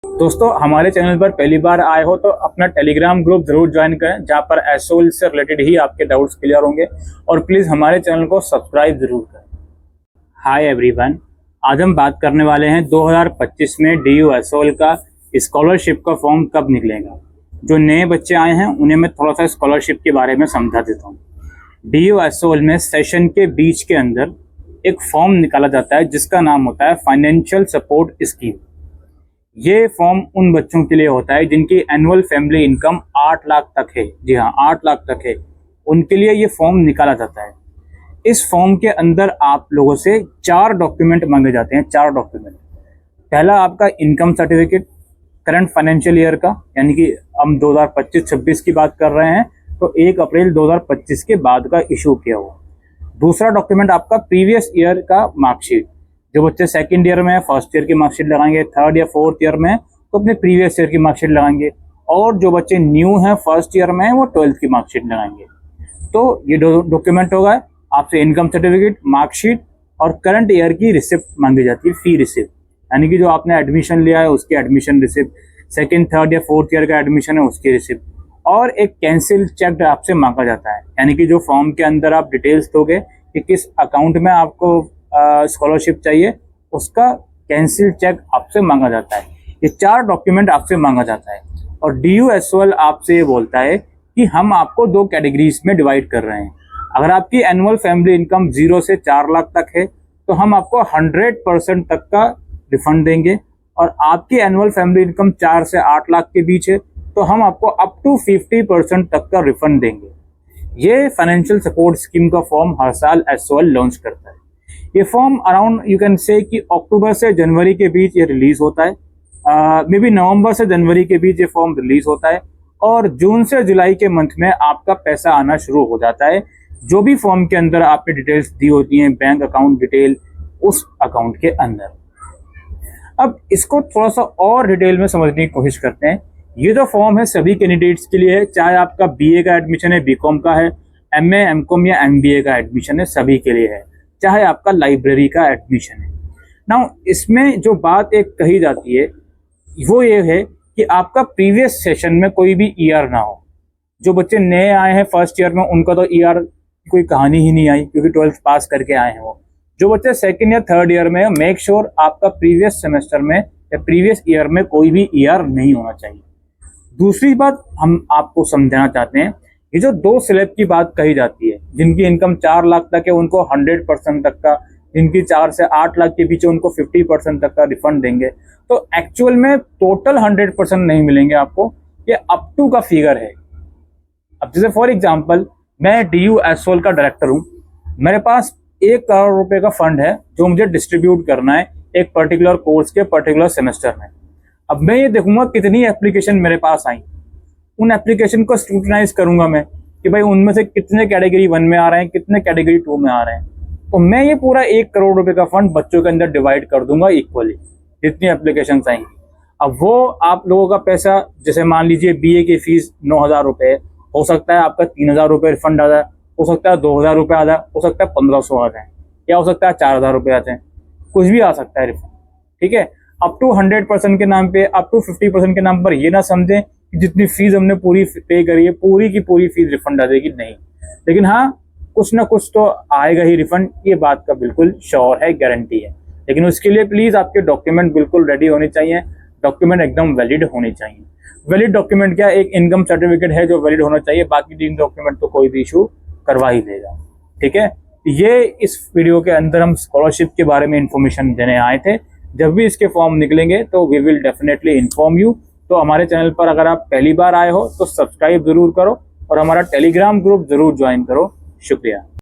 दोस्तों, हमारे चैनल पर पहली बार आए हो तो अपना टेलीग्राम ग्रुप जरूर ज्वाइन करें, जहां पर एसओएल से रिलेटेड ही आपके डाउट्स क्लियर होंगे। और प्लीज हमारे चैनल को सब्सक्राइब जरूर करें। हाय एवरीवन, आज हम बात करने वाले हैं 2025 में डीयू एसओएल का स्कॉलरशिप का फॉर्म कब निकलेगा। जो नए बच्चे आए हैं उन्हें मैं थोड़ा सा स्कॉलरशिप के बारे में समझा देता हूँ। डीयू एसओएल में सेशन के बीच के अंदर एक फॉर्म निकाला जाता है जिसका नाम होता है फाइनेंशियल सपोर्ट स्कीम। ये फॉर्म उन बच्चों के लिए होता है जिनकी एनुअल फैमिली इनकम 8 लाख तक है। जी हाँ, 8 लाख तक है, उनके लिए ये फॉर्म निकाला जाता है। इस फॉर्म के अंदर आप लोगों से 4 डॉक्यूमेंट मांगे जाते हैं। 4 डॉक्यूमेंट। पहला आपका income certificate current financial year का, यानी कि हम 2025-26 की बात कर रहे हैं तो 1 अप्रैल 2025 के बाद का इशू किया हुआ। दूसरा डॉक्यूमेंट आपका प्रीवियस ईयर का मार्कशीट। जो बच्चे सेकंड ईयर में फर्स्ट ईयर की मार्कशीट लगाएंगे, थर्ड या फोर्थ ईयर में तो अपने प्रीवियस ईयर की मार्कशीट लगाएंगे, और जो बच्चे न्यू हैं फर्स्ट ईयर में वो 12th की मार्कशीट लगाएंगे। तो ये डॉक्यूमेंट होगा। आपसे इनकम सर्टिफिकेट, मार्कशीट और करंट ईयर की रिसिप्ट मांगी जाती है, फी रिसिप्ट, यानी कि जो आपने एडमिशन लिया है उसकी एडमिशन रिसिप्ट, सेकेंड थर्ड या फोर्थ ईयर का एडमिशन है उसकी रिसिप्ट, और एक कैंसिल चेक आपसे मांगा जाता है। यानी कि जो फॉर्म के अंदर आप डिटेल्स दोगे कि किस अकाउंट में आपको स्कॉलरशिप चाहिए, उसका कैंसिल चेक आपसे मांगा जाता है। ये 4 डॉक्यूमेंट आपसे मांगा जाता है। और डीयू एसओएल आपसे ये बोलता है कि हम आपको 2 कैटेगरीज में डिवाइड कर रहे हैं। अगर आपकी एनुअल फैमिली इनकम 0 से 4 लाख तक है तो हम आपको 100% तक का रिफंड देंगे, और आपकी एनुअल फैमिली इनकम 4 से 8 लाख के बीच है तो हम आपको अप टू 50% तक का रिफंड देंगे। ये फाइनेंशियल सपोर्ट स्कीम का फॉर्म हर साल एसओएल लॉन्च करता है। ये form around you can say कि अक्टूबर से जनवरी के बीच ये रिलीज होता है। मे बी नवंबर से जनवरी के बीच ये फॉर्म रिलीज होता है, और जून से जुलाई के मंथ में आपका पैसा आना शुरू हो जाता है। जो भी फॉर्म के अंदर आपने डिटेल्स दी होती हैं, बैंक अकाउंट डिटेल, उस अकाउंट के अंदर। अब इसको थोड़ा सा और डिटेल में समझने की कोशिश करते हैं। ये जो फॉर्म है सभी कैंडिडेट्स के लिए है, चाहे आपका बीए का एडमिशन है, बीकॉम का है, एमए, एमकॉम या एमबीए का एडमिशन है, सभी के लिए है, चाहे आपका लाइब्रेरी का एडमिशन है। नाउ इसमें जो बात एक कही जाती है वो ये है कि आपका प्रीवियस सेशन में कोई भी ईआर ना हो। जो बच्चे नए आए हैं फर्स्ट ईयर में उनका तो ईआर कोई कहानी ही नहीं आई, क्योंकि 12th पास करके आए हैं वो। जो बच्चे सेकंड या थर्ड ईयर में, मेक श्योर आपका प्रीवियस सेमेस्टर में या प्रीवियस ईयर में कोई भी ईआर नहीं होना चाहिए। दूसरी बात हम आपको समझाना चाहते हैं, ये जो 2 स्लैब की बात कही जाती है, जिनकी इनकम 4 लाख तक है उनको 100% तक का, जिनकी 4 से 8 लाख के बीच है उनको 50% तक का रिफंड देंगे। तो एक्चुअल में टोटल 100% नहीं मिलेंगे आपको, ये अप टू का फिगर है। अब जैसे फॉर एग्जांपल मैं डीयू एसओएल का डायरेक्टर हूँ, मेरे पास 1 करोड़ रुपए का फंड है जो मुझे डिस्ट्रीब्यूट करना है एक पर्टिकुलर कोर्स के पर्टिकुलर सेमेस्टर में। अब मैं ये देखूंगा कितनी एप्लीकेशन मेरे पास आई, उन एप्लीकेशन को स्क्रूटनाइज करूंगा मैं कि भाई उनमें से कितने कैटेगरी 1 में आ रहे हैं, कितने कैटेगरी 2 में आ रहे हैं। तो मैं ये पूरा 1 करोड़ रुपए का फंड बच्चों के अंदर डिवाइड कर दूंगा इक्वली, जितनी एप्लीकेशन आएंगी। अब वो आप लोगों का पैसा, जैसे मान लीजिए बीए की फीस 9,000 रुपए, हो सकता है आपका 3,000 रुपए रिफंड आ जाए, हो सकता है 2,000 रुपए आ जाए, हो सकता है 1,500 आ जाए, या हो सकता है 4,000 रुपए आ जाए, कुछ भी आ सकता है रिफंड। ठीक है, अप टू 100% के नाम पे, अप टू 50% के नाम पर ये ना समझें कि जितनी फीस हमने पूरी पे करी है पूरी की पूरी फीस रिफंड आ जाएगी, नहीं। लेकिन हाँ, कुछ ना कुछ तो आएगा ही रिफंड, ये बात का बिल्कुल श्योर है, गारंटी है। लेकिन उसके लिए प्लीज आपके डॉक्यूमेंट बिल्कुल रेडी होने चाहिए, डॉक्यूमेंट एकदम वैलिड होने चाहिए। वैलिड डॉक्यूमेंट क्या, एक इनकम सर्टिफिकेट है जो वैलिड होना चाहिए, बाकी 3 डॉक्यूमेंट तो कोई भी इशू करवा ही देगा। ठीक है, ये इस वीडियो के अंदर हम स्कॉलरशिप के बारे में इंफॉर्मेशन देने आए थे। जब भी इसके फॉर्म निकलेंगे तो we will definitely inform you. तो हमारे चैनल पर अगर आप पहली बार आए हो तो सब्सक्राइब जरूर करो, और हमारा टेलीग्राम ग्रुप जरूर ज्वाइन करो। शुक्रिया।